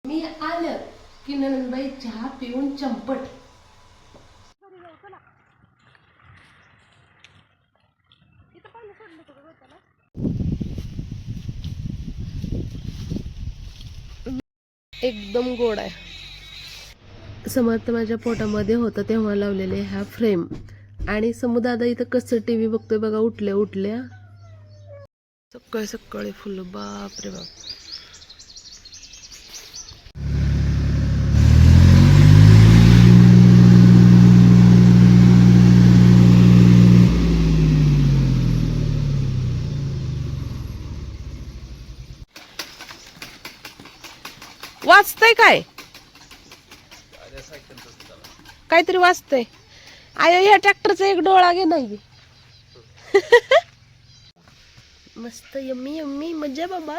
मी आलं की नंदबाई चहा पिऊन चंपट. एकदम गोड आहे. समर्थ माझ्या पोटामध्ये होता तेव्हा लावलेले ह्या फ्रेम. आणि समुदादा इथं कसं टीव्ही बघतोय बघा, उठल्या उठल्या सकाळी सकाळी फुलं. बाप रे बाप. वाचतय काय काहीतरी वाचतय. आयो ह्या ट्रॅक्टरचा एक डोळा घे नाही. मस्त यम्मी यम्मी मजा बाबा.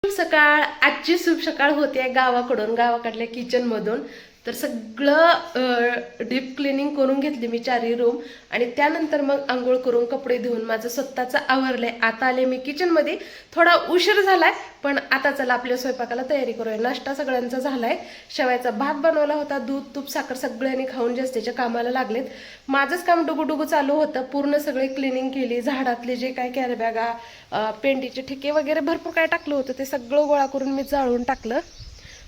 सकाळ आजची शुभ सकाळ होते गावाकडून, गावाकडल्या किचन मधून. तर सगळं डीप क्लिनिंग करून घेतली मी 4 रूम. आणि त्यानंतर मग आंघोळ करून कपडे धुवून माझं स्वतःचं आवरलंय. आता आले मी किचन मध्ये. थोडा उशीर झालाय पण आता चला आपल्या स्वयंपाकाला तयारी करूया. नाश्ता सगळ्यांचा झालाय. शेवयाचा भात बनवला होता. दूध तूप साखर सगळ्यांनी खाऊन जास्तीच्या कामाला लागलेत. माझंच काम डुगुडुगू चालू होतं. पूर्ण सगळे क्लिनिंग केली. झाडातले जे काय कॅरीबॅगा, पेंडीचे ठिके वगैरे भरपूर काय टाकलं होतं ते सगळं गोळा करून मी जाळून टाकलं.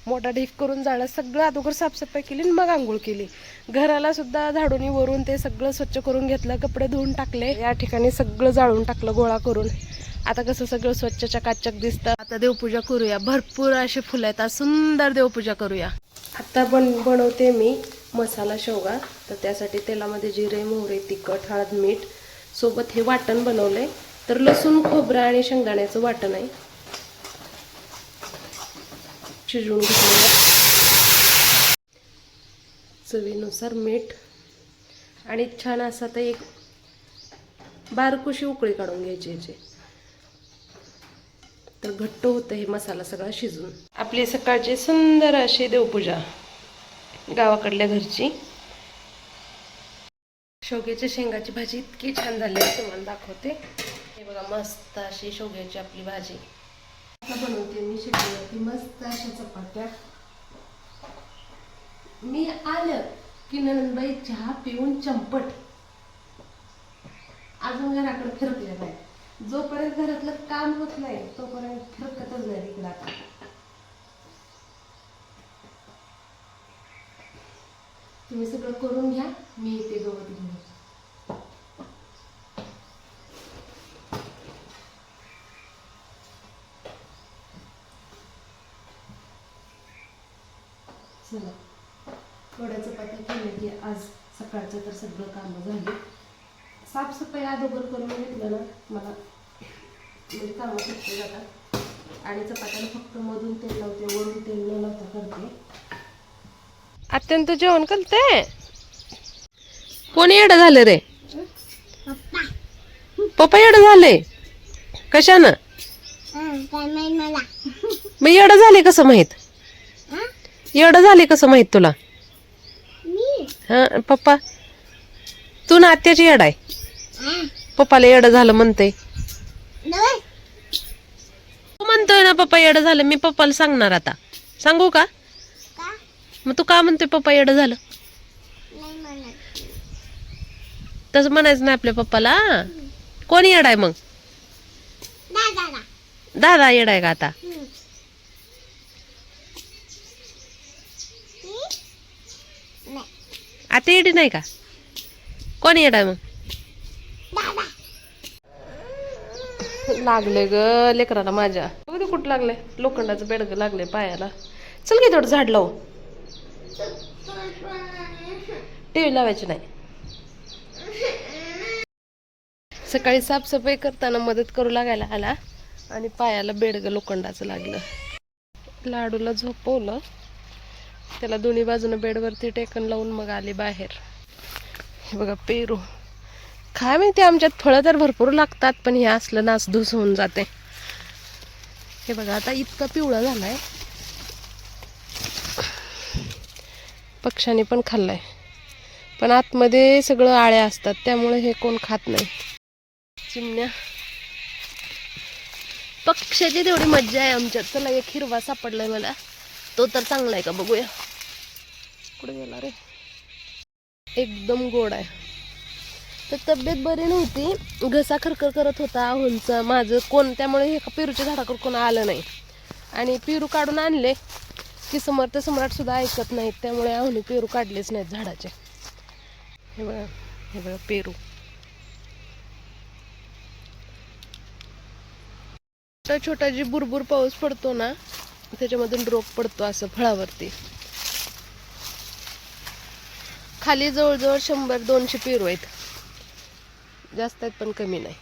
मोठा ढीक करून जाळलं. सगळं अगोदर साफसफाई केली आणि मग आंघोळ केली. घराला सुद्धा झाडूनी वरून ते सगळं स्वच्छ करून घेतलं. कपडे धुवून टाकले. या ठिकाणी सगळं जाळून टाकलं गोळा करून. आता कसं सगळं स्वच्छ चकाचक दिसतं. आता देवपूजा करूया. भरपूर अशी फुलं आहेत. सुंदर देवपूजा करूया. आता बनवते मी मसाला शेवगा. तर त्यासाठी तेलामध्ये जिरे, मोहरी, तिखट, हळद, मीठ सोबत हे वाटण बनवलंय. तर लसूण, खोबरं आणि शेंगदाण्याचं वाटण आहे. शिजवून घेतलेलं. चवीनुसार मीठ आणि छान असा तर एक बारकुशी उकळी काढून घ्यायची याची. तर घट्ट होतं हे मसाला सगळा शिजून. आपली सकाळची सुंदर अशी देवपूजा गावाकडल्या घरची. शेवग्याच्या शेंगाची भाजी इतकी छान झाली आहे तुम्हाला दाखवते. हे बघा मस्त अशी शेवग्याची आपली भाजी बनवते मी. शेवग्याची मस्त अशा चपात्या. मी आलं की नंदबाई चहा पिऊन चंपट. अजून घराकडे फिरकल्या नाही. जोपर्यंत घरातलं काम होत नाही तोपर्यंत फिरकतच नाही इकडं. आता तुम्ही सगळं करून घ्या. मी इथे गवत घेऊन. चला थोड्या चपात्या केल्या की आज सकाळचं तर सगळं कामं झाली. साफसफाई अगोदर करून घेतलं ना मला म्हणजे कामं सुटले जातात. आणि चपात्याला फक्त मधून तेल लावते, वरून तेल न लावता करते. अत्यंत जेवण करते. कोणी येडं झालं रे? पप्पा येडं झाले कशानं? मग येडं झाले कसं माहित? येडं झाले कसं माहित तुला? हा पप्पा तू ना आत्याची येड आहे. पप्पाला येडं झालं म्हणते. तू म्हणतोय ना पप्पा येडं झालं. मी पप्पाला सांगणार आता. सांगू का? मग तू का म्हणतोय पप्पा येडं झालं? तसं म्हणायचं नाही आपल्या पप्पाला. कोणी येडा आहे मग? दादा येडा आहे का आता? आता येडी नाही का? कोणी येडा आहे मग? लागले ग लेकराला माझ्या. बघू कुठं लागले. लोखंडाचं बेडग लागले पायाला. चल की थोडं झाड लावू. टीव्ही लावायची नाही. सकाळी साफसफाई करताना मदत करू लागायला आला आणि पायाला बेडग लोखंडाचं लागलं. लाडूला झोपवलं. त्याला दोन्ही बाजूने बेडवरती टेकन लावून मग आले बाहेर. हे बघा पेरू. काय माहिती आमच्यात फळं तर भरपूर लागतात पण हे असलं नासधूस होऊन जाते. हे बघा आता इतका पिवळा झालाय. पक्ष्याने पण खाल्लाय पण आतमध्ये सगळं आळ्या असतात त्यामुळे हे कोण खात नाही. चिमण्या पक्ष्याची तेवढी मज्जा आहे आमच्यात. चला एक हिरवा सापडलाय मला, तो तर चांगला आहे का बघूया. कुठे गेला रे? एकदम गोड आहे. तर तब्येत बरी नव्हती, घसा खरखर करत होता आहोंचा माझं कोण, त्यामुळे हे पेरूच्या झाडाकडे कोण आलं नाही. आणि पेरू काढून आणले की समर्थ सम्राट सुद्धा ऐकत नाहीत, त्यामुळे आहोने पेरू काढलेच नाहीत झाडाचे. हे बघा, हे बघा पेरू. छोटा छोटा जी बुरबुर पाऊस पडतो ना, त्याच्यामधून ड्रॉप पडतो असं फळावरती. खाली जवळजवळ 100-200 पेरू आहेत. जास्त आहेत पण कमी नाही.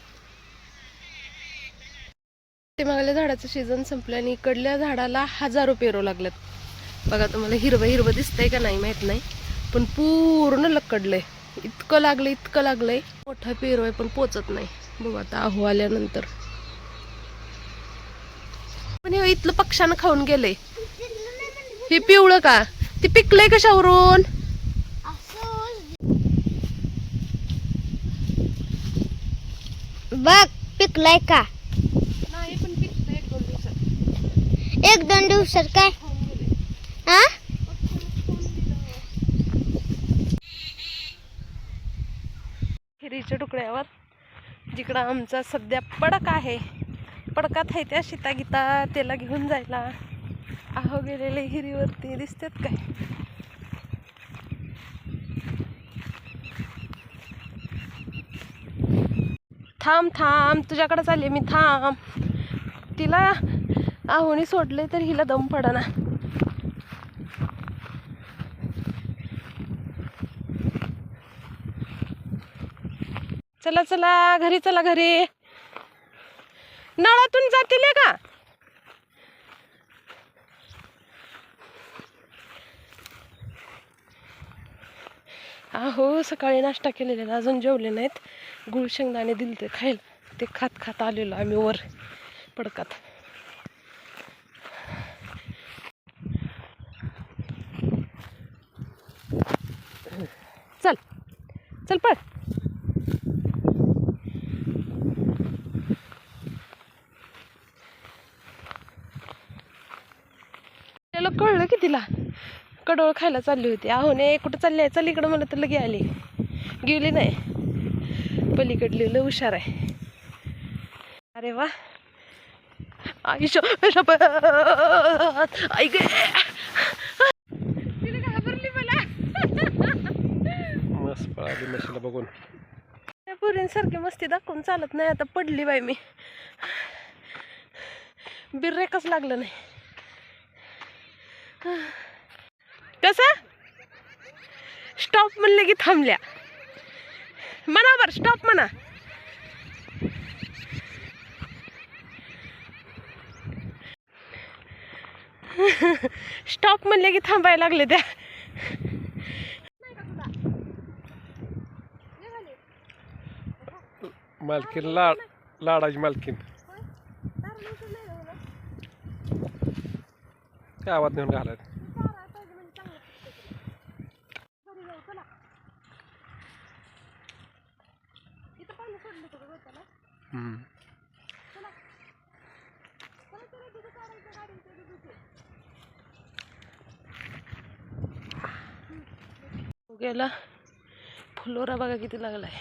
ते मागल्या झाडाचं सीझन संपलं आणि इकडल्या झाडाला हजारो पेरू लागलेत. बघा तुम्हाला हिरवं हिरवं दिसतंय का नाही माहित नाही, पण पूर्ण लक्कडलंय. इतकं लागलंय. मोठा पेरू आहे पण पोचत नाही. बघू आता आहो आल्यानंतर. पण हे इथलं पक्ष्यानं खाऊन गेलंय. हे पिवळं का? ती पिकलंय कशावरून? बघ पिकलाय का? नाही पण पिकतंय 1-2 दिवसात. 1-2 दिवसात काय? हा हिरीच्या तुकड्यावर जिकडं आमचा सध्या पडक आहे, पडकात आहे त्या सीतागीता त्याला घेऊन जायला आहो गेलेले हिरीवरती. दिसतात काय? थांब तुझ्याकडे चालले मी, थांब. तिला आहोने सोडले तर हिला दम पडना. चला घरी चला. घरी नळातून जातील का? अहो सकाळी नाश्ता केलेला, अजून जेवले नाहीत. गुळ शेंगदाणे दिले ते खायला, ते खात आलेलो आम्ही वर पडकात. चल पळ. त्याला कळलं की तिला कडोळ खायला चालली होती. आहोने कुठं चालली चल इकडं म्हणलं तर लगे आली. गेली नाही, पलीकडली लय हुशार आहे. अरे वा, आईशो आई गे, तिला घाबरली मला. मस्त पळाली मशीला बघून. त्या पोरींसारखी मस्ती दाखवून चालत नाही. आता पडली बाई मी, बिर्रेकच लागलं नाही. कसं स्टॉप म्हणलं की थांबल्या. म्हणा बरं स्टॉप म्हणा. स्टॉप म्हणले की थांबायला लागले त्या. मालकीन लाडाची मालकीन गावात नेऊन घालायचं. गेला फुलोरा बघा किती लागलाय.